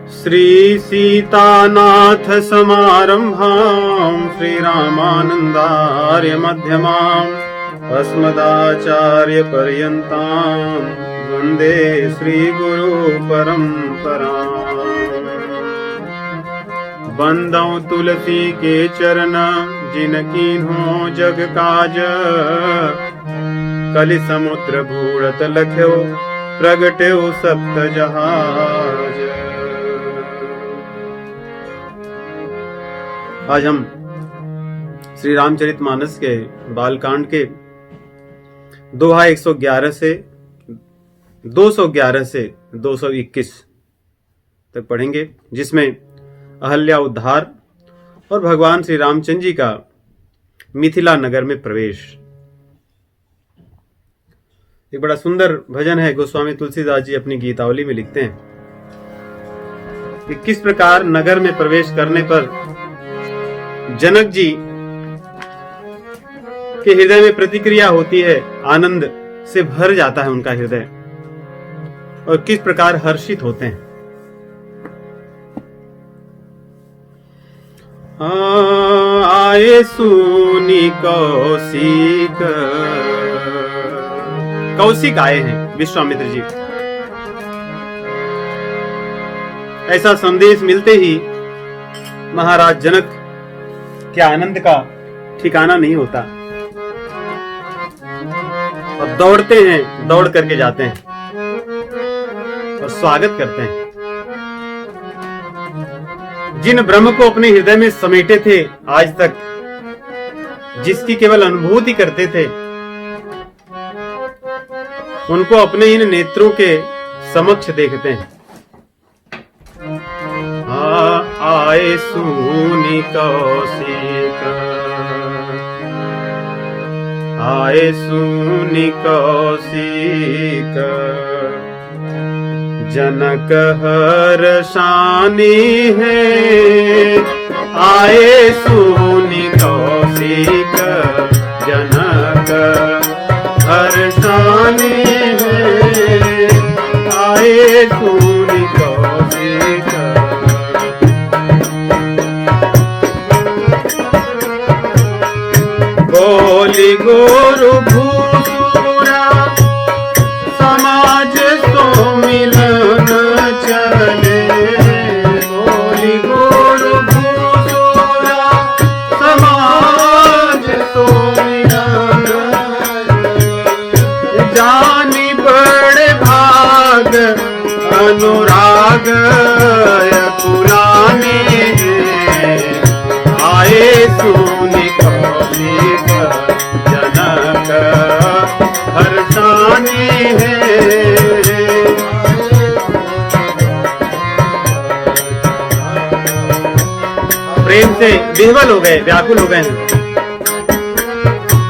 श्री सीतानाथ समारंभां श्रीरामानन्दार्य मध्यमाम् अस्मदाचार्य पर्यन्तां वन्दे श्रीगुरु परम्पराम्। बंदौ तुलसी के चरण जिनकीन्हों जग काज, कलि समुद्र भूरत लख्यो प्रगट्यो सप्त जहाज। आज हम श्री रामचरितमानस के बालकांड के दोहा 111 से 211 से 221 तक पढ़ेंगे, जिसमें अहल्या उद्धार और भगवान श्री रामचंद्र जी का मिथिला नगर में प्रवेश। एक बड़ा सुंदर भजन है, गोस्वामी तुलसीदास जी अपनी गीतावली में लिखते हैं कि किस प्रकार नगर में प्रवेश करने पर जनक जी के हृदय में प्रतिक्रिया होती है, आनंद से भर जाता है उनका हृदय, और किस प्रकार हर्षित होते हैं। आए सुनी कौशिक, कौशिक आए हैं विश्वामित्र जी। ऐसा संदेश मिलते ही महाराज जनक के आनंद का ठिकाना नहीं होता और दौड़ते हैं, दौड़ करके जाते हैं और स्वागत करते हैं। जिन ब्रह्म को अपने हृदय में समेटे थे आज तक, जिसकी केवल अनुभूति करते थे, उनको अपने इन नेत्रों के समक्ष देखते हैं। आए सुनी कौशिक, आए सुनी कौशिक, जनक हर्षानी है। आए सुनी कौशिक, जनक हर्षानी है। आए सुनी कौशिक, बोली गुरु भूसुरा समाज सो मिलन चले। बोली गुरु भूसुरा समाज सो मिलन, जानी बड़े भाग अनुराग कुलाने। आए सुनी कौशिक, जनक हर्षानी है। प्रेम से विह्वल हो गए, व्याकुल हो गए हैं।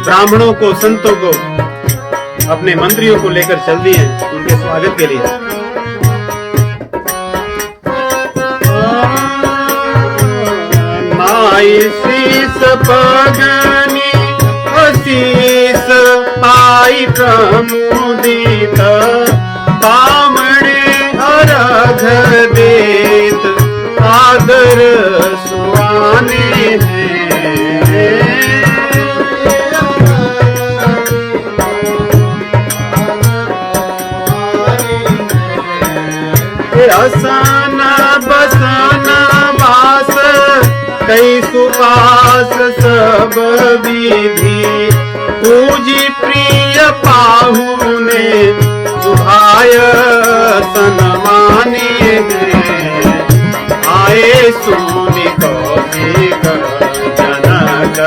ब्राह्मणों को, संतों को, अपने मंत्रियों को लेकर चल दिए उनके स्वागत के लिए। माई शीस पगनी अशीस पाई प्रमुदित, बामणे अर्घ देत आदर सुहाने हैं। असना बसना वास कई सुपास सब विधि, पूजी प्रिय पाहुने सुहाय सनमाने हैं। आए सुनी कौशिक, जनक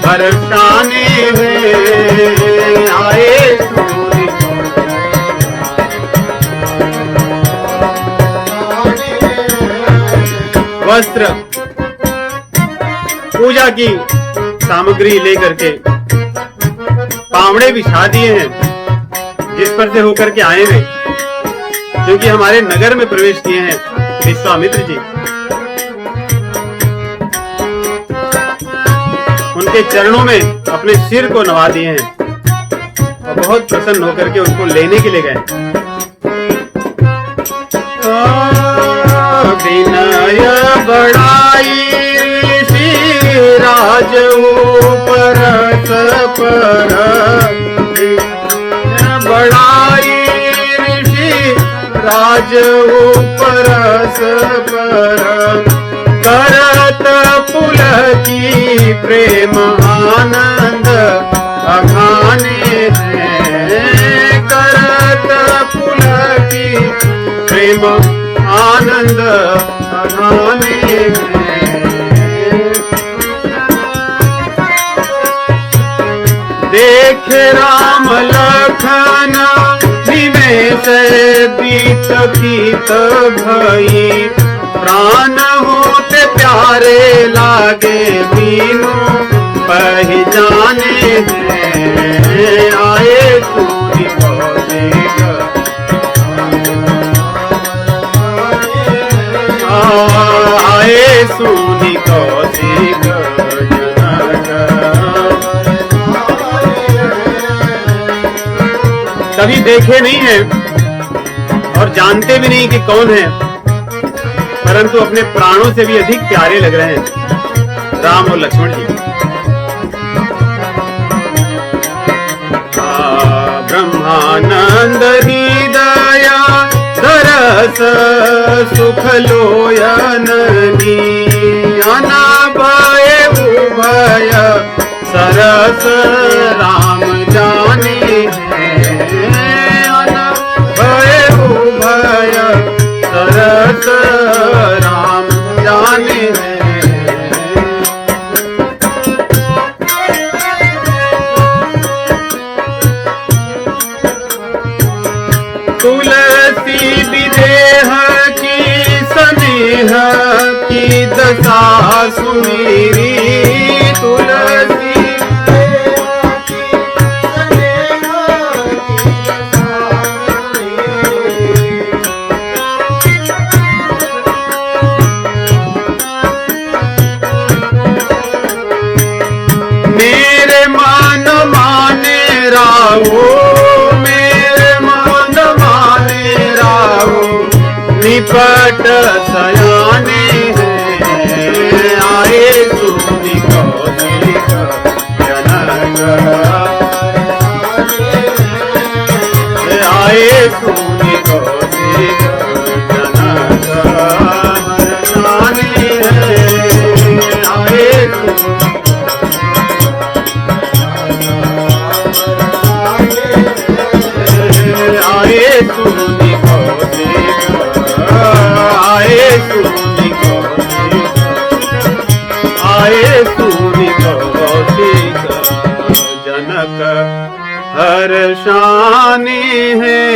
हर्षाने हैं। आए सुनी वस्त्र, पूजा की सामग्री लेकर के पावड़े बिछा दिए हैं, जिस पर से होकर के आए हैं, क्योंकि हमारे नगर में प्रवेश किए हैं विश्वामित्र जी। उनके चरणों में अपने सिर को नवा दिए हैं और बहुत प्रसन्न होकर के उनको लेने के लिए गए। विनय बढ़ाई ऋषि राज परस पर, बढ़ाई ऋषि राज परस पर, करत पुलकी प्रेम आनंद अघाने हैं, करत पुलकी प्रेम आनंद अघाने हैं। देख राम लखन निमेष बीत पीत भई, प्राण होते प्यारे लागे बीनु पहचाने हैं। आए सूरी कौशिक, आए सूरी कौशिक जनक। कभी देखे नहीं है और जानते भी नहीं कि कौन है, परंतु अपने प्राणों से भी अधिक प्यारे लग रहे हैं राम और लक्ष्मण जी। ब्रह्मानंद हृदय सरस सुख लोयन भय उभय सरस राम जाने हैं, भय उभय सरस राम जाने हैं। तुलसी विदेह की स्नेह की दशा सुमेरी, तुलसी मेरे मन माने राहो, मेरे मन माने राहो, निपट सयाने हैं। आए सूरी कौशिक जनक, आए सूरी कौशिक जनक हरसाने हैं। आए आए सूरी कौशिक, आए सूरी कौशिक, आए सूरी कौशिक जनक हर्षाने हैं।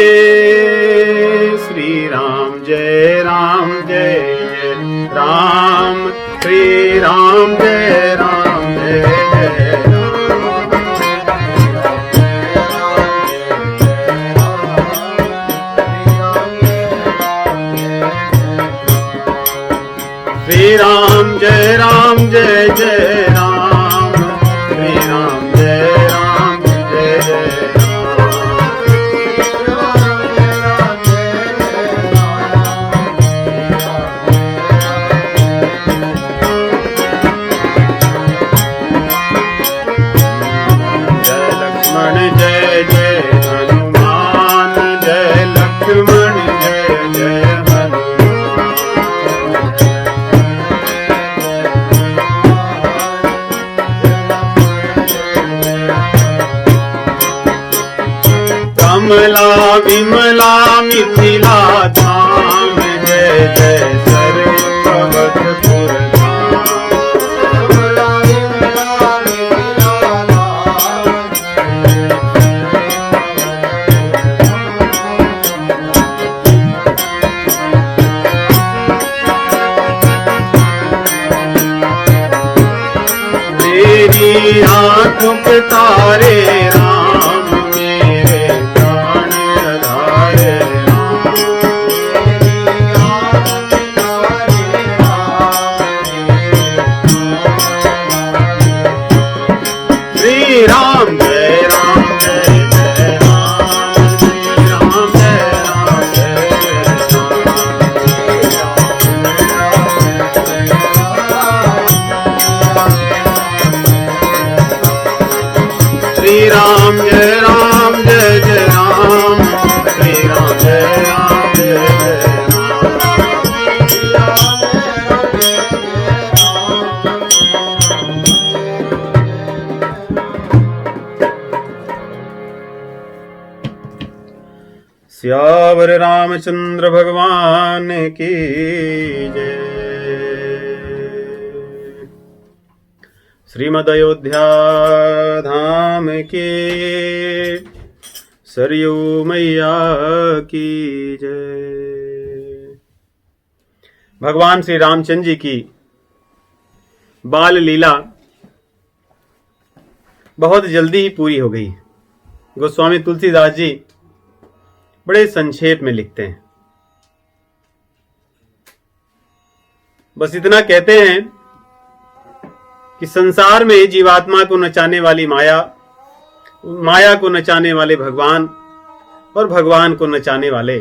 श्री राम जय राम जय जय राम, श्री राम जय राम जय जय राम। श्री राम जय राम जय जय राम, श्री राम जय राम जय जय राम। जय लक्ष्मण जय जय हनुमान, जय लक्ष्मण जय जय कमला विमला मिथिला धाम, जय जय सर्वभगतपुर धाम। कमला विमला मिथिला धाम, मेरी आंखों के तारे राम, मेरे प्राण आधारे राम। मेरी आंखों के तारे राम, श्री राम जय राम जय जय राम, श्री राम जय राम जय जय राम। सियावर रामचंद्र भगवान की जय। श्रीमद् अयोध्या धाम के सरयू मैया की जय। भगवान श्री रामचंद्र जी की बाल लीला बहुत जल्दी ही पूरी हो गई। गोस्वामी तुलसीदास जी बड़े संक्षेप में लिखते हैं। बस इतना कहते हैं कि संसार में जीवात्मा को नचाने वाली माया, माया को नचाने वाले भगवान और भगवान को नचाने वाले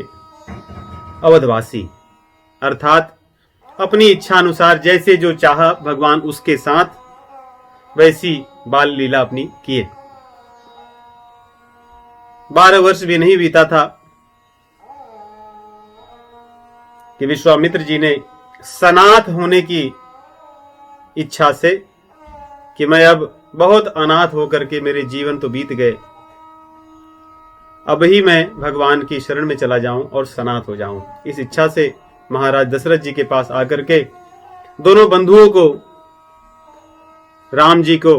अवधवासी, अर्थात अपनी इच्छा अनुसार जैसे जो चाहा भगवान उसके साथ वैसी बाल लीला अपनी किए। 12 वर्ष भी नहीं बीता था कि विश्वामित्र जी ने सनाथ होने की इच्छा से कि मैं अब बहुत अनाथ होकर के मेरे जीवन तो बीत गए, अब ही मैं भगवान की शरण में चला जाऊं और सनाथ हो जाऊं, इस इच्छा से महाराज दशरथ जी के पास आकर के दोनों बंधुओं को, राम जी को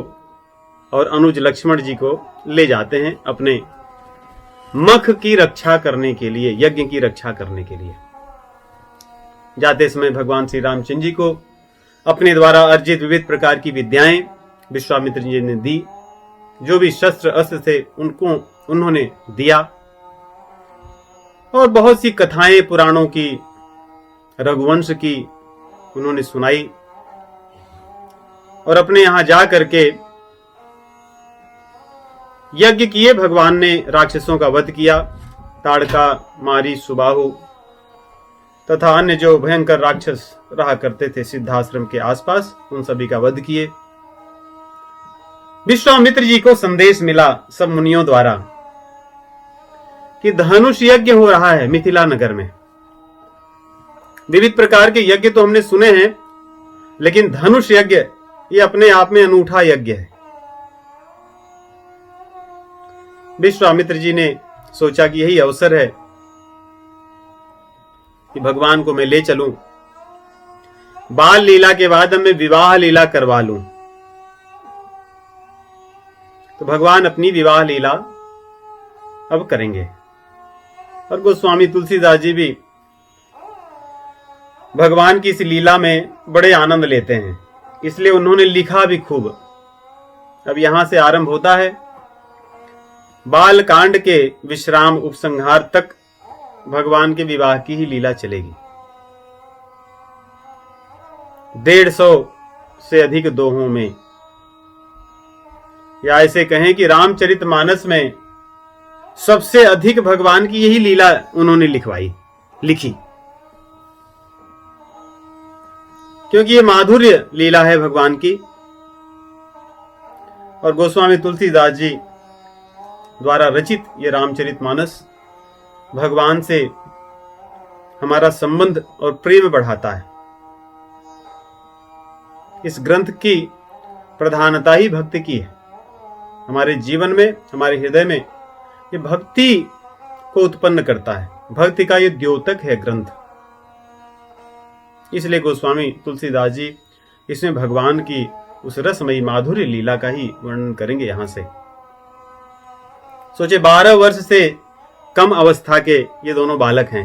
और अनुज लक्ष्मण जी को ले जाते हैं अपने मख की रक्षा करने के लिए, यज्ञ की रक्षा करने के लिए। जाते समय भगवान श्री रामचंद्र जी को अपने द्वारा अर्जित विविध प्रकार की विद्याएं विश्वामित्र जी ने दी। जो भी शस्त्र अस्त्र थे उनको उन्होंने दिया और बहुत सी कथाएं पुराणों की, रघुवंश की उन्होंने सुनाई और अपने यहां जा करके यज्ञ किए। भगवान ने राक्षसों का वध किया। ताड़का, मारी, सुबाहु तथा अन्य जो भयंकर राक्षस रहा करते थे सिद्धाश्रम के आसपास, उन सभी का वध किए। विश्वामित्र जी को संदेश मिला सब मुनियों द्वारा कि धनुष यज्ञ हो रहा है मिथिला नगर में। विविध प्रकार के यज्ञ तो हमने सुने हैं, लेकिन धनुष यज्ञ ये अपने आप में अनूठा यज्ञ है। विश्वामित्र जी ने सोचा कि यही अवसर है कि भगवान को मैं ले चलूं, बाल लीला के बाद मैं विवाह लीला करवा लूं। तो भगवान अपनी विवाह लीला अब करेंगे। और गोस्वामी तुलसीदास जी भी भगवान की इस लीला में बड़े आनंद लेते हैं, इसलिए उन्होंने लिखा भी खूब। अब यहां से आरंभ होता है बाल कांड के विश्राम उपसंहार तक भगवान के विवाह की ही लीला चलेगी। 150 से अधिक दोहों में, या ऐसे कहें कि रामचरितमानस में सबसे अधिक भगवान की यही लीला उन्होंने लिखी, क्योंकि ये माधुर्य लीला है भगवान की। और गोस्वामी तुलसीदास जी द्वारा रचित ये रामचरितमानस भगवान से हमारा संबंध और प्रेम बढ़ाता है। इस ग्रंथ की प्रधानता ही भक्ति की है। हमारे जीवन में, हमारे हृदय में ये भक्ति को उत्पन्न करता है। भक्ति का ये द्योतक है ग्रंथ। इसलिए गोस्वामी तुलसीदास जी इसमें भगवान की उस रसमयी माधुर्य लीला का ही वर्णन करेंगे। यहां से सोचे 12 वर्ष से कम अवस्था के ये दोनों बालक हैं।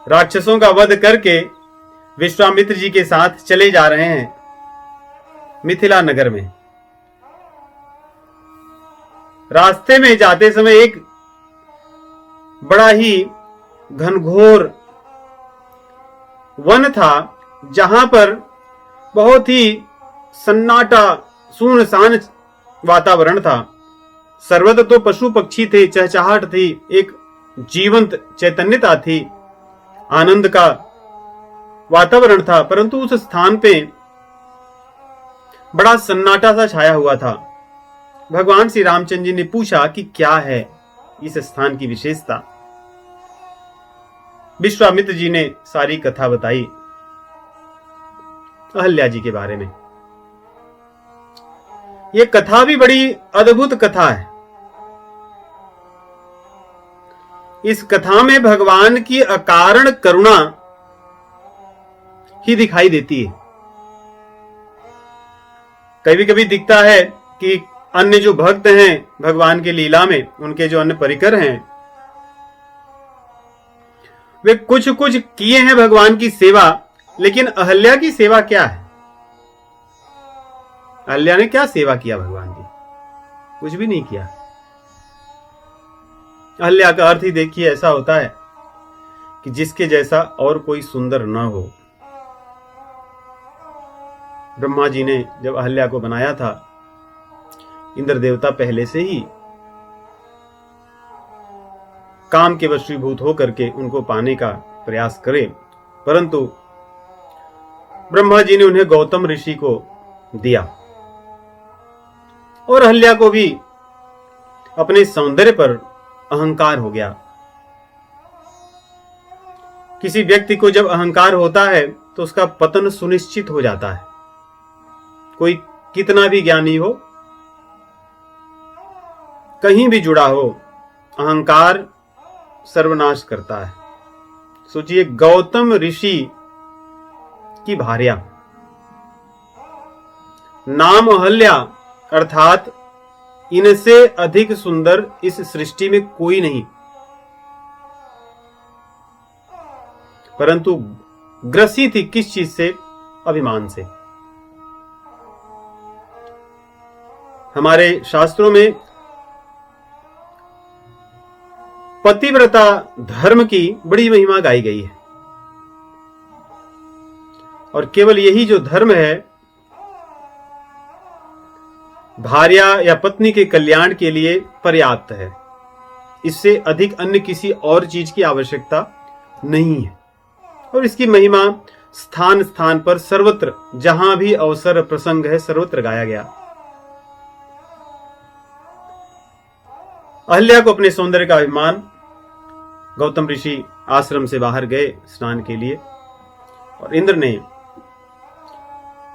राक्षसों का वध करके विश्वामित्र जी के साथ चले जा रहे हैं मिथिला नगर में। रास्ते में जाते समय एक बड़ा ही घनघोर वन था, जहां पर बहुत ही सन्नाटा सुनसान वातावरण था। सर्वत्र तो पशु पक्षी थे, चहचहाट थी, एक जीवंत चैतन्यता थी, आनंद का वातावरण था, परंतु उस स्थान पे बड़ा सन्नाटा सा छाया हुआ था। भगवान श्री रामचंद्र जी ने पूछा कि क्या है इस स्थान की विशेषता। विश्वामित्र जी ने सारी कथा बताई अहल्या जी के बारे में। यह कथा भी बड़ी अद्भुत कथा है। इस कथा में भगवान की अकारण करुणा ही दिखाई देती है। कभी कभी दिखता है कि अन्य जो भक्त हैं भगवान के लीला में, उनके जो अन्य परिकर हैं, वे कुछ कुछ किए हैं भगवान की सेवा, लेकिन अहल्या की सेवा क्या है? अहल्या ने क्या सेवा किया भगवान की? कुछ भी नहीं किया। अहल्या का अर्थ ही देखिए ऐसा होता है कि जिसके जैसा और कोई सुंदर न हो। ब्रह्मा जी ने जब अहल्या को बनाया था, इंद्र देवता पहले से ही काम के वशीभूत होकर के उनको पाने का प्रयास करे, परंतु ब्रह्मा जी ने उन्हें गौतम ऋषि को दिया और अहल्या को भी अपने सौंदर्य पर अहंकार हो गया। किसी व्यक्ति को जब अहंकार होता है तो उसका पतन सुनिश्चित हो जाता है। कोई कितना भी ज्ञानी हो, कहीं भी जुड़ा हो, अहंकार सर्वनाश करता है। सोचिए, गौतम ऋषि की भार्या, नाम अहल्या, अर्थात इनसे अधिक सुंदर इस सृष्टि में कोई नहीं, परंतु ग्रसी थी किस चीज से? अभिमान से। हमारे शास्त्रों में पतिव्रता धर्म की बड़ी महिमा गाई गई है, और केवल यही जो धर्म है भार्या या पत्नी के कल्याण के लिए पर्याप्त है। इससे अधिक अन्य किसी और चीज की आवश्यकता नहीं है। और इसकी महिमा स्थान स्थान पर सर्वत्र, जहां भी अवसर प्रसंग है, सर्वत्र गाया गया। अहल्या को अपने सौंदर्य का अभिमान, गौतम ऋषि आश्रम से बाहर गए स्नान के लिए, और इंद्र ने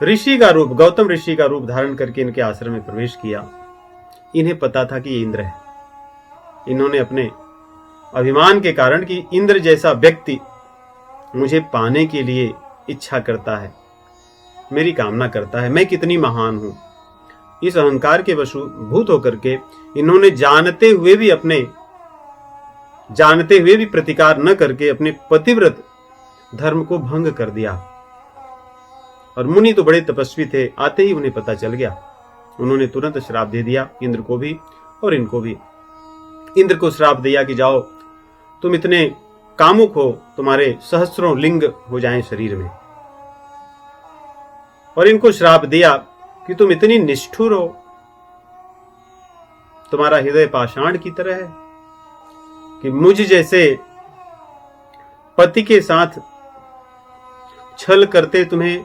ऋषि का रूप, गौतम ऋषि का रूप धारण करके इनके आश्रम में प्रवेश किया। इन्हें पता था कि ये इंद्र है। इन्होंने अपने अभिमान के कारण कि इंद्र जैसा व्यक्ति मुझे पाने के लिए इच्छा करता है, मेरी कामना करता है, मैं कितनी महान हूं, इस अहंकार के वशीभूत होकर के इन्होंने जानते हुए भी प्रतिकार न करके अपने पतिव्रत धर्म को भंग कर दिया। और मुनि तो बड़े तपस्वी थे, आते ही उन्हें पता चल गया। उन्होंने तुरंत श्राप दे दिया, इंद्र को भी और इनको भी। इंद्र को श्राप दिया कि जाओ, तुम इतने कामुक हो, तुम्हारे सहस्रों लिंग हो जाएं शरीर में। और इनको श्राप दिया कि तुम इतनी निष्ठुर हो, तुम्हारा हृदय पाषाण की तरह है कि मुझ जैसे पति के साथ छल करते तुम्हें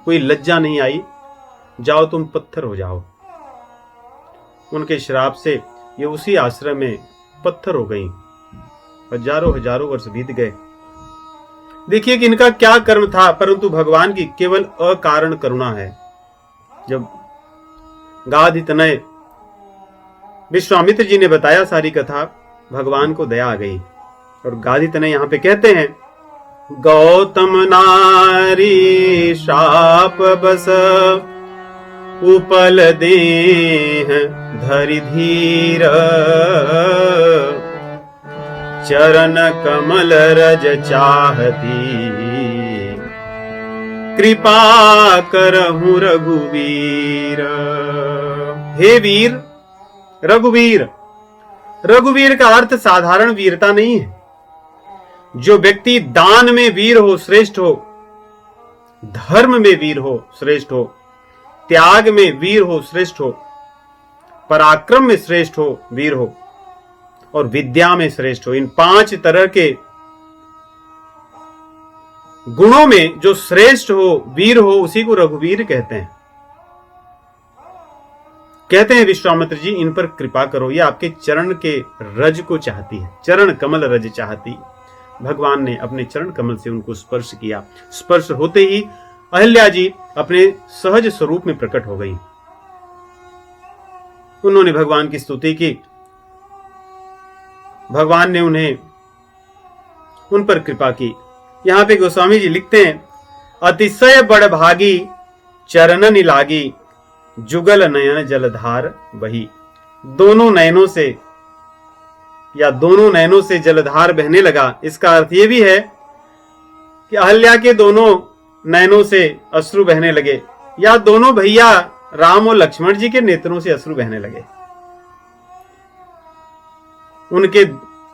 कोई लज्जा नहीं आई, जाओ तुम पत्थर हो जाओ। उनके श्राप से ये उसी आश्रम में पत्थर हो गई। हजारों हजारों वर्ष बीत गए। देखिए कि इनका क्या कर्म था, परंतु भगवान की केवल अकारण करुणा है। जब गाधितनय विश्वामित्र जी ने बताया सारी कथा, भगवान को दया आ गई। और गाधितनय यहां पे कहते हैं, गौतम नारी शाप बस उपल देह धरि धीर, चरण कमल रज चाहती, कृपा करहु रघुवीर। हे वीर, रघुवीर। रघुवीर का अर्थ साधारण वीरता नहीं है। जो व्यक्ति दान में वीर हो, श्रेष्ठ हो, धर्म में वीर हो, श्रेष्ठ हो, त्याग में वीर हो, श्रेष्ठ हो, पराक्रम में श्रेष्ठ हो, वीर हो, और विद्या में श्रेष्ठ हो, इन 5 तरह के गुणों में जो श्रेष्ठ हो, वीर हो, उसी को रघुवीर कहते हैं। कहते हैं विश्वामित्र जी, इन पर कृपा करो, ये आपके चरण के रज को चाहती है, चरण कमल रज चाहती। भगवान ने अपने चरण कमल से उनको स्पर्श किया। स्पर्श होते ही अहल्या जी अपने सहज स्वरूप में प्रकट हो गई। उन्होंने भगवान की स्तुति की। भगवान ने उन पर कृपा की। यहां पे गोस्वामी जी लिखते हैं, अतिशय बड़भागी चरणन लागी जुगल नयन जलधार बही। दोनों नयनों से जलधार बहने लगा। इसका अर्थ यह भी है कि अहल्या के दोनों नयनों से अश्रु बहने लगे, या दोनों भैया राम और लक्ष्मण जी के नेत्रों से अश्रु बहने लगे। उनके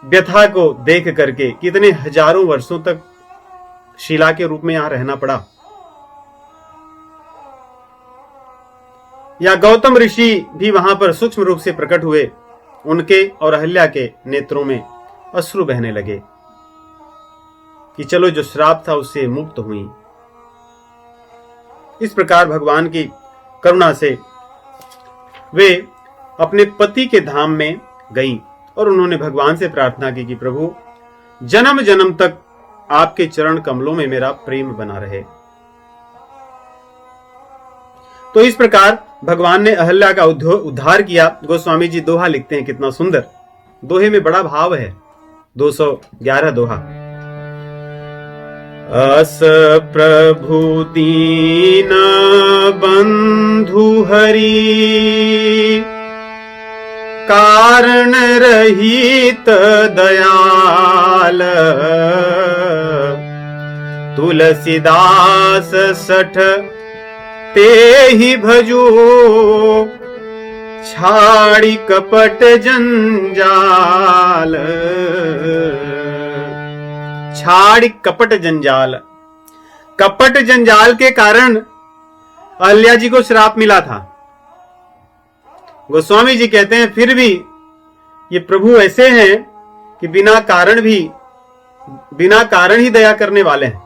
व्यथा को देख करके कितने हजारों वर्षों तक शिला के रूप में यहां रहना पड़ा। या गौतम ऋषि भी वहां पर सूक्ष्म रूप से प्रकट हुए, उनके और अहल्या के नेत्रों में अश्रु बहने लगे कि चलो जो श्राप था उससे मुक्त हुई। इस प्रकार भगवान की करुणा से वे अपने पति के धाम में गईं और उन्होंने भगवान से प्रार्थना की कि प्रभु जन्म जन्म तक आपके चरण कमलों में मेरा प्रेम बना रहे। तो इस प्रकार भगवान ने अहल्या का उद्धार किया। गोस्वामी जी दोहा लिखते हैं, कितना सुंदर। दोहे में बड़ा भाव है। 211 दोहा। अस प्रभु दीन बंधु हरि कारण रहित दयाल तुलसीदास सठ ते ही भजो छाड़ी कपट जंजाल। छाड़ी कपट जंजाल। कपट जंजाल के कारण अहल्या जी को श्राप मिला था। गोस्वामी जी कहते हैं फिर भी ये प्रभु ऐसे हैं कि बिना कारण ही दया करने वाले हैं।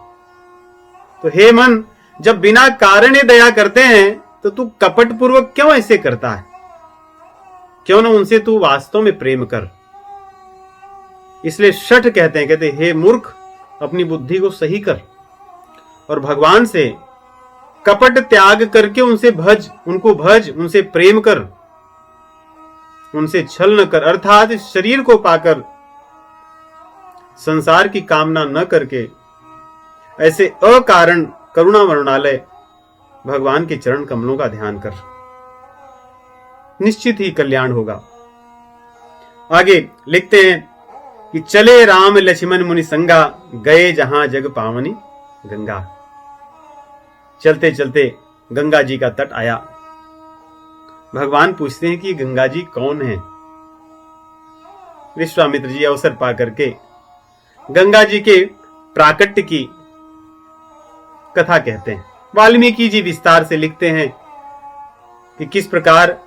तो हे मन, जब बिना कारण ही दया करते हैं तो तू कपट पूर्वक क्यों ऐसे करता है? क्यों ना उनसे तू वास्तव में प्रेम कर। इसलिए शठ कहते हे मूर्ख, अपनी बुद्धि को सही कर और भगवान से कपट त्याग करके उनसे भज, उनसे प्रेम कर, उनसे छल न कर। अर्थात शरीर को पाकर संसार की कामना न करके ऐसे अकारण करुणा वर्णालय भगवान के चरण कमलों का ध्यान कर, निश्चित ही कल्याण होगा। आगे लिखते हैं कि चले राम लक्ष्मण मुनि संगा गए जहां जग पावनी गंगा। चलते चलते गंगा जी का तट आया। भगवान पूछते हैं कि गंगा जी कौन है? विश्वामित्र जी अवसर पा करके गंगा जी के प्राकट्य की कथा कहते हैं। वाल्मीकि जी विस्तार से लिखते हैं कि किस प्रकार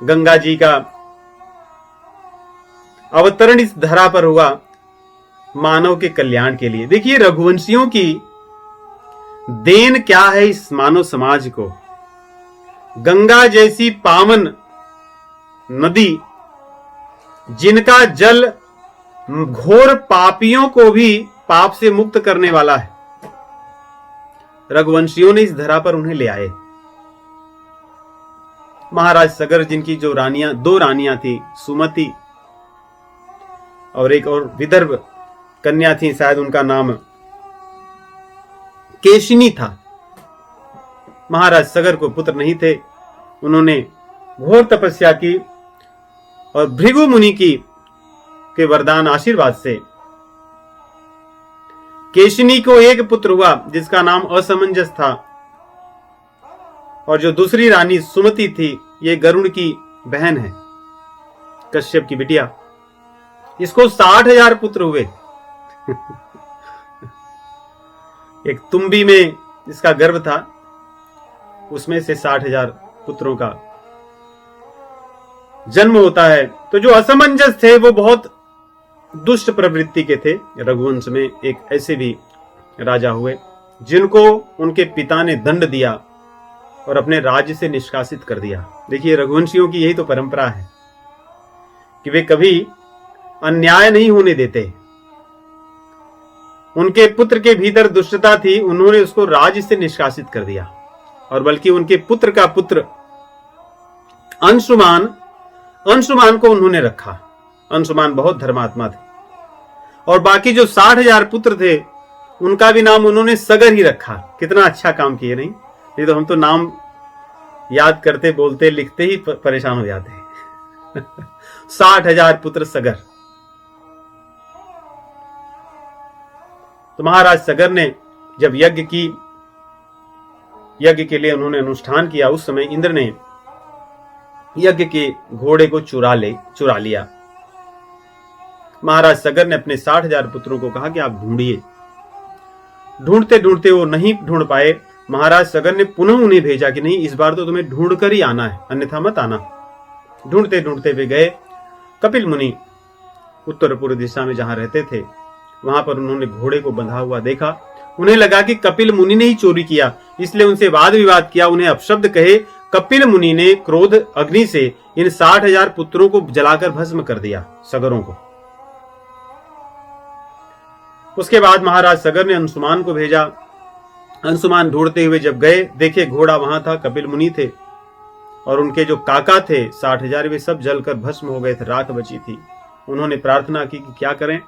गंगा जी का अवतरण इस धरा पर हुआ मानव के कल्याण के लिए। देखिए रघुवंशियों की देन क्या है इस मानव समाज को। गंगा जैसी पावन नदी जिनका जल घोर पापियों को भी पाप से मुक्त करने वाला है, रघुवंशियों ने इस धरा पर उन्हें ले आए। महाराज सगर जिनकी जो रानियां, 2 रानियां थी, सुमति और एक और विदर्भ कन्या थी, शायद उनका नाम केशिनी था। महाराज सगर को पुत्र नहीं थे। उन्होंने घोर तपस्या की और भृगु मुनि के वरदान आशीर्वाद से केशिनी को एक पुत्र हुआ जिसका नाम असमंजस था। और जो दूसरी रानी सुमति थी, ये गरुड़ की बहन है, कश्यप की बिटिया। इसको 60,000 पुत्र हुए। एक तुम्बी में इसका गर्भ था, उसमें से 60,000 पुत्रों का जन्म होता है। तो जो असमंजस थे वो बहुत दुष्ट प्रवृत्ति के थे। रघुवंश में एक ऐसे भी राजा हुए जिनको उनके पिता ने दंड दिया और अपने राज्य से निष्कासित कर दिया। देखिए रघुवंशियों की यही तो परंपरा है कि वे कभी अन्याय नहीं होने देते। उनके पुत्र के भीतर दुष्टता थी, उन्होंने उसको राज्य से निष्कासित कर दिया। और बल्कि उनके पुत्र का पुत्र अंशुमान को उन्होंने रखा अंशुमान बहुत धर्मात्मा थे। और बाकी जो 60,000 पुत्र थे उनका भी नाम उन्होंने सगर ही रखा। कितना अच्छा काम किए, नहीं तो हम तो नाम याद करते बोलते लिखते ही परेशान हो जाते हैं। 60,000 पुत्र सगर। तो महाराज सगर ने जब यज्ञ के लिए उन्होंने अनुष्ठान किया, उस समय इंद्र ने यज्ञ के घोड़े को चुरा लिया। महाराज सगर ने अपने 60,000 पुत्रों को कहा कि आप ढूंढिए। ढूंढते ढूंढते वो नहीं ढूंढ पाए। महाराज सगर ने पुनः उन्हें भेजा कि नहीं, इस बार तो तुम्हें ढूंढ कर ही आना है, अन्यथा मत आना। ढूंढते ढूंढते वे गए। कपिल मुनि उत्तर पूर्व दिशा में जहां रहते थे वहां पर उन्होंने घोड़े को बंधा हुआ देखा। उन्हें लगा कि कपिल मुनि ने ही चोरी किया, इसलिए उनसे वाद विवाद किया, उन्हें अपशब्द कहे। कपिल मुनि ने क्रोध अग्नि से इन 60,000 पुत्रों को जलाकर भस्म कर दिया, सगरों को। उसके बाद महाराज सगर ने अंशुमान को भेजा। अंशुमान ढूंढते हुए जब गए, देखे घोड़ा वहां था, कपिल मुनि थे और उनके जो काका थे 60,000, वे सब जलकर भस्म हो गए थे, राख बची थी। उन्होंने प्रार्थना की कि क्या करें।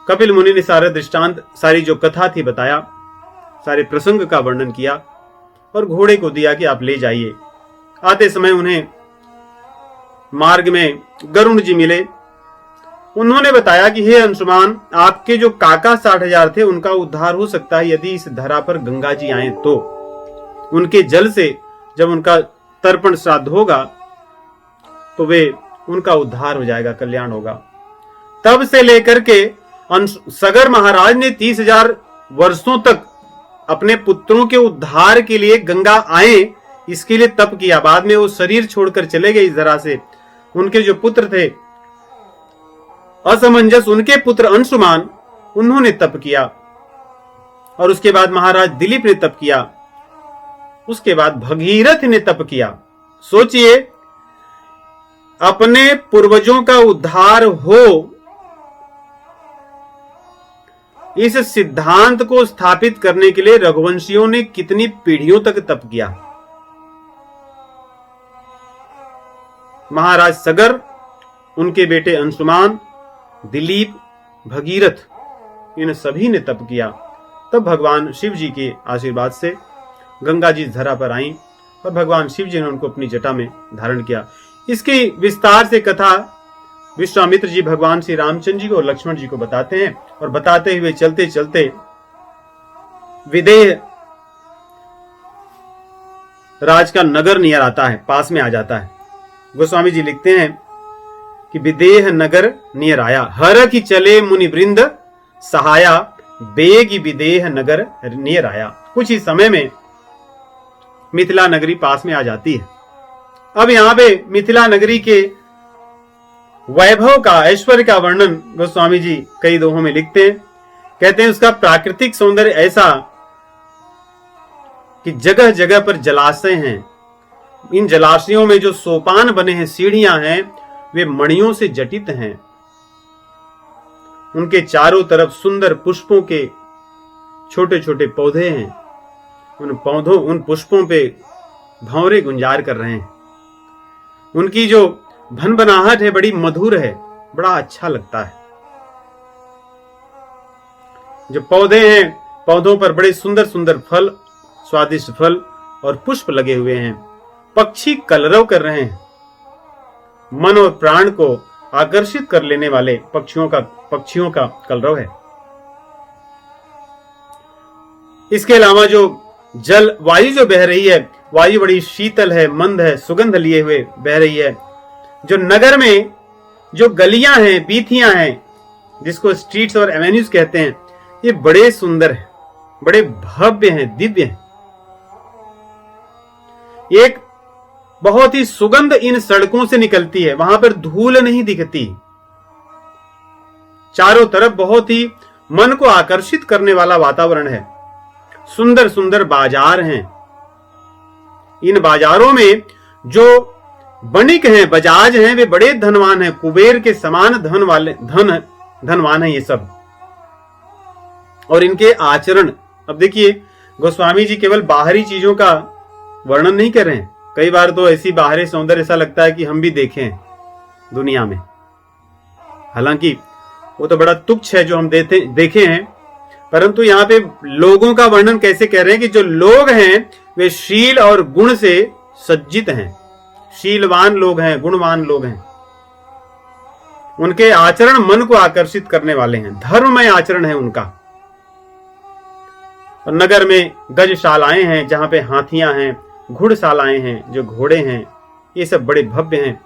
कपिल मुनि ने सारा दृष्टांत, सारी जो कथा थी बताया, सारे प्रसंग का वर्णन किया और घोड़े को दिया कि आप ले जाइए। आते समय उन्हें मार्ग में गरुण जी मिले। उन्होंने बताया कि हे अंशुमान, आपके जो काका 60,000 थे उनका उद्धार हो सकता है यदि इस धरा पर गंगा जी आए तो। उनके जल से जब उनका तर्पण श्राद्ध होगा तो वे उनका उद्धार हो जाएगा, कल्याण होगा। तब से लेकर के सगर महाराज ने 30,000 वर्षों तक अपने पुत्रों के उद्धार के लिए गंगा आए इसके लिए तप किया। बाद में वो शरीर छोड़कर चले गए इस धरा से। उनके जो पुत्र थे असमंजस, उनके पुत्र अंशुमान, उन्होंने तप किया। और उसके बाद महाराज दिलीप ने तप किया। उसके बाद भगीरथ ने तप किया। सोचिए, अपने पूर्वजों का उद्धार हो, इस सिद्धांत को स्थापित करने के लिए रघुवंशियों ने कितनी पीढ़ियों तक तप किया। महाराज सगर, उनके बेटे अंशुमान, दिलीप, भगीरथ, इन सभी ने तप किया। तब भगवान शिव जी के आशीर्वाद से गंगा जी धरा पर आई और भगवान शिव जी ने उनको अपनी जटा में धारण किया। इसकी विस्तार से कथा विश्वामित्र जी भगवान श्री रामचंद्र जी को और लक्ष्मण जी को बताते हैं। और बताते हुए चलते चलते विदेह राज का नगर नियर आता है, पास में आ जाता है। गोस्वामी जी लिखते हैं कि विदेह नगर नियर आया, हर की चले मुनि वृंद सहाया, बेगी विदेह नगर नियर आया। कुछ ही समय में मिथिला नगरी पास में आ जाती है। अब यहां पे मिथिला नगरी के वैभव का, ऐश्वर्य का वर्णन गोस्वामी जी कई दोहों में लिखते हैं। कहते हैं उसका प्राकृतिक सौंदर्य ऐसा कि जगह जगह पर जलाशय हैं। इन जलाशयों में जो सोपान बने हैं, सीढ़ियां हैं, वे मणियों से जटित हैं। उनके चारों तरफ सुंदर पुष्पों के छोटे छोटे पौधे हैं। उन पुष्पों पे भंवरे गुंजार कर रहे हैं। उनकी जो भनभनाहट है बड़ी मधुर है, बड़ा अच्छा लगता है। जो पौधे हैं, पौधों पर बड़े सुंदर सुंदर फल, स्वादिष्ट फल और पुष्प लगे हुए हैं। पक्षी कलरव कर रहे हैं। मन और प्राण को आकर्षित कर लेने वाले पक्षियों का कलरव है। इसके अलावा जो वायु जो बह रही है, वायु बड़ी शीतल है, मंद है, सुगंध लिए हुए बह रही है। जो नगर में जो गलियां हैं, बीथियां हैं, जिसको स्ट्रीट्स और एवेन्यूज कहते हैं, ये बड़े सुंदर हैं, बड़े भव्य हैं, दिव्य हैं। एक बहुत ही सुगंध इन सड़कों से निकलती है, वहां पर धूल नहीं दिखती। चारों तरफ बहुत ही मन को आकर्षित करने वाला वातावरण है। सुंदर सुंदर बाजार हैं। इन बाजारों में जो बणिक हैं, बजाज हैं, वे बड़े धनवान हैं, कुबेर के समान धनवान हैं ये सब। और इनके आचरण, अब देखिए गोस्वामी जी केवल बाहरी चीजों का वर्णन नहीं कर रहे हैं। कई बार तो ऐसी बाहरी सौंदर्य ऐसा लगता है कि हम भी देखें, दुनिया में। हालांकि वो तो बड़ा तुच्छ है जो हम देखे हैं, परंतु यहाँ पे लोगों का वर्णन कैसे कह रहे हैं कि जो लोग हैं वे शील और गुण से सज्जित हैं, शीलवान लोग हैं, गुणवान लोग हैं। उनके आचरण मन को आकर्षित करने वाले हैं, धर्ममय आचरण है उनका। और नगर में गजशालाएं हैं जहां पे हाथियां हैं, घुड़शालाएं हैं जो घोड़े हैं, ये सब बड़े भव्य हैं।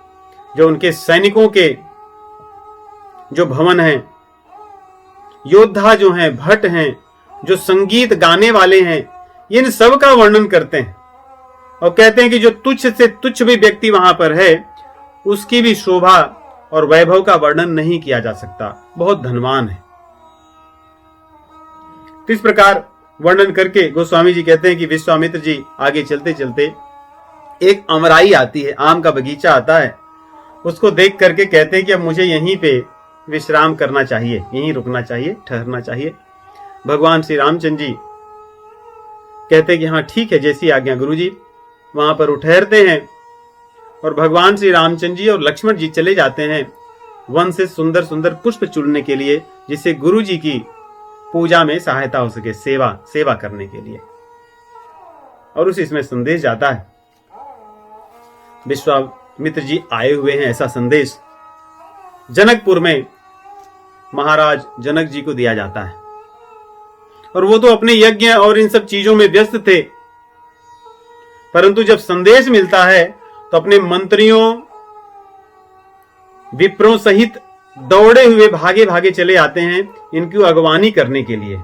जो उनके सैनिकों के जो भवन हैं, योद्धा जो हैं, भट्ट हैं, जो संगीत गाने वाले हैं, इन सब का वर्णन करते हैं और कहते हैं कि जो तुच्छ से तुच्छ भी व्यक्ति वहां पर है उसकी भी शोभा और वैभव का वर्णन नहीं किया जा सकता, बहुत धनवान है। तो इस प्रकार वर्णन करके गोस्वामी जी कहते हैं कि विश्वामित्र जी आगे चलते चलते एक अमराई आती है, आम का बगीचा आता है, उसको देख करके कहते हैं कि अब मुझे यहीं पे विश्राम करना चाहिए, यहीं रुकना चाहिए, ठहरना चाहिए। भगवान श्री रामचंद्र जी कहते हैं कि हाँ ठीक है, जैसी आज्ञा गुरुजी। वहां पर ठहरते हैं और भगवान श्री रामचंद्र जी और लक्ष्मण जी चले जाते हैं वन से सुंदर सुंदर पुष्प चुनने के लिए, जिससे गुरु जी की पूजा में सहायता हो सके, सेवा करने के लिए। और उसी इसमें संदेश जाता है, विश्वामित्र जी आए हुए हैं, ऐसा संदेश जनकपुर में महाराज जनक जी को दिया जाता है। और वो तो अपने यज्ञ और इन सब चीजों में व्यस्त थे, परंतु जब संदेश मिलता है तो अपने मंत्रियों विप्रों सहित दौड़े हुए भागे भागे चले आते हैं इनकी अगवानी करने के लिए।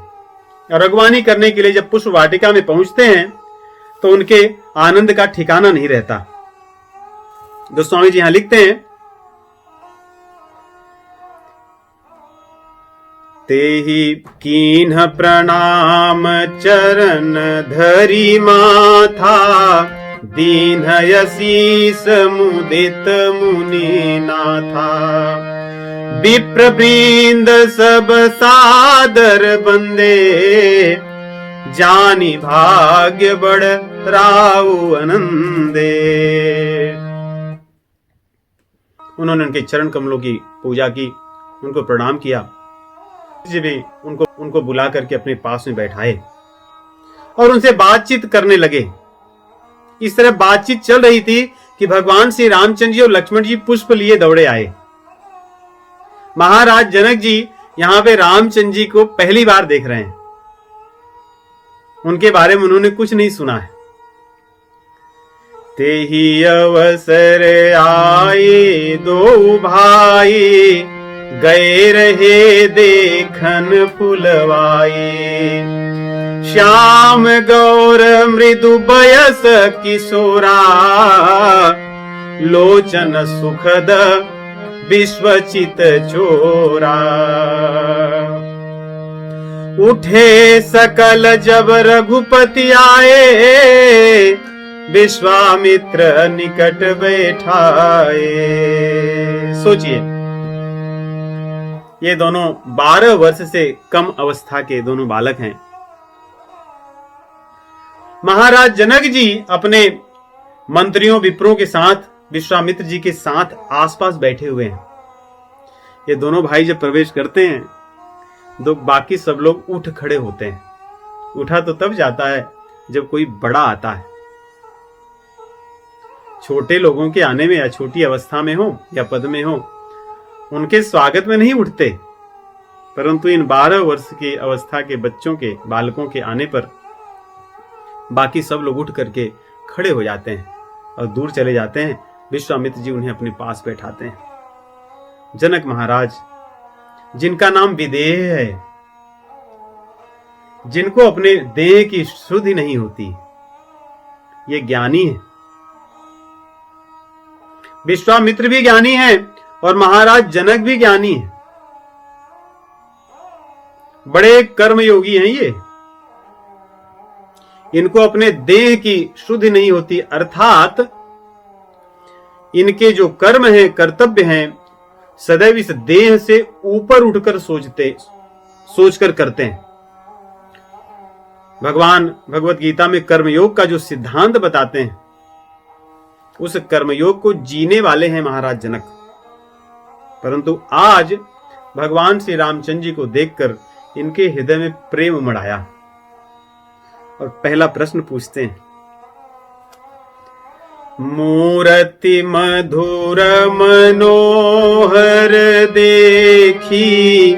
और अगवानी करने के लिए जब पुष्प वाटिका में पहुंचते हैं तो उनके आनंद का ठिकाना नहीं रहता। गोस्वामी जी यहां लिखते हैं, तेहि कीन्ह प्रणाम चरण धरि माथा, दीन्ह यसीस मुदित मुनि नाथा। विप्र वृंद सब सादर बंदे, जानी भाग्य बड़ राउ आनंदे। उन्होंने उनके चरण कमलों की पूजा की, उनको प्रणाम किया, जी भी उनको बुला करके अपने पास में बैठाए और उनसे बातचीत करने लगे। इस तरह बातचीत चल रही थी कि भगवान श्री रामचंद्र जी और लक्ष्मण जी पुष्प लिए दौड़े आए। महाराज जनक जी यहां पे रामचंद्र जी को पहली बार देख रहे हैं, उनके बारे में उन्होंने कुछ नहीं सुना है। तेहि अवसर आए दो भाई, गए रहे देखन फुलवाई। श्याम गौर मृदु बयस किशोरा, लोचन सुखद विश्वचित चोरा। उठे सकल जब रघुपति आए, विश्वामित्र निकट बैठाए। सोचिए, ये दोनों 12 वर्ष से कम अवस्था के दोनों बालक हैं। महाराज जनक जी अपने मंत्रियों विप्रों के साथ, विश्वामित्र जी के साथ आसपास बैठे हुए हैं। ये दोनों भाई जब प्रवेश करते हैं तो बाकी सब लोग उठ खड़े होते हैं। उठा तो तब जाता है जब कोई बड़ा आता है। छोटे लोगों के आने में या छोटी अवस्था में हो या पद में हो, उनके स्वागत में नहीं उठते, परंतु इन 12 वर्ष की अवस्था के बच्चों के, बालकों के आने पर बाकी सब लोग उठ करके खड़े हो जाते हैं और दूर चले जाते हैं। विश्वामित्र जी उन्हें अपने पास बैठाते हैं। जनक महाराज, जिनका नाम विदेह है, जिनको अपने देह की शुद्धि नहीं होती, ये ज्ञानी है। विश्वामित्र भी ज्ञानी है और महाराज जनक भी ज्ञानी है, बड़े कर्मयोगी हैं ये। इनको अपने देह की शुद्धि नहीं होती, अर्थात इनके जो कर्म हैं, कर्तव्य हैं, सदैव इस देह से ऊपर उठकर सोचकर करते हैं। भगवान भगवत गीता में कर्मयोग का जो सिद्धांत बताते हैं, उस कर्मयोग को जीने वाले हैं महाराज जनक। परंतु आज भगवान श्री रामचंद्र जी को देखकर इनके हृदय में प्रेम उमड़ आया और पहला प्रश्न पूछते हैं, मूर्ति मधुर मनोहर देखी,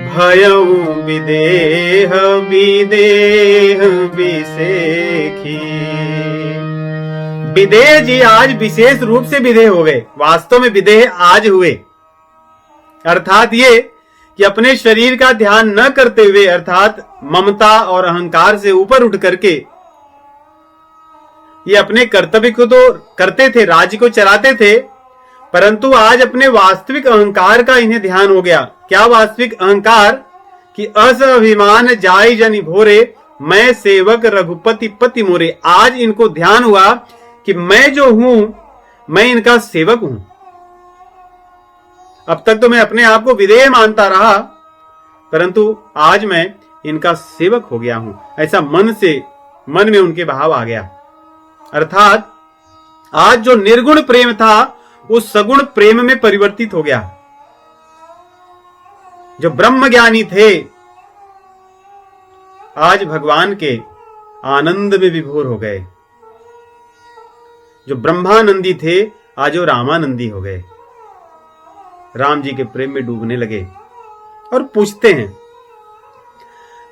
भयउ विदेह विदेह विसेखी। विदेह जी आज विशेष रूप से विदेह हो गए, वास्तव में विदेह आज हुए। अर्थात ये कि अपने शरीर का ध्यान न करते हुए, अर्थात ममता और अहंकार से ऊपर उठ करके ये अपने कर्तव्य को तो करते थे, राज्य को चलाते थे, परंतु आज अपने वास्तविक अहंकार का इन्हें ध्यान हो गया। क्या वास्तविक अहंकार? कि अस अभिमान जाय जनि भोरे, मैं सेवक रघुपति पति मोरे। आज इनको ध्यान हुआ कि मैं जो हूं, मैं इनका सेवक हूं। अब तक तो मैं अपने आप को विधेय मानता रहा, परंतु आज मैं इनका सेवक हो गया हूं। ऐसा मन में उनके भाव आ गया। अर्थात आज जो निर्गुण प्रेम था वो सगुण प्रेम में परिवर्तित हो गया। जो ब्रह्म ज्ञानी थे आज भगवान के आनंद में विभोर हो गए। जो ब्रह्मानंदी थे आज वो रामानंदी हो गए, राम जी के प्रेम में डूबने लगे। और पूछते हैं,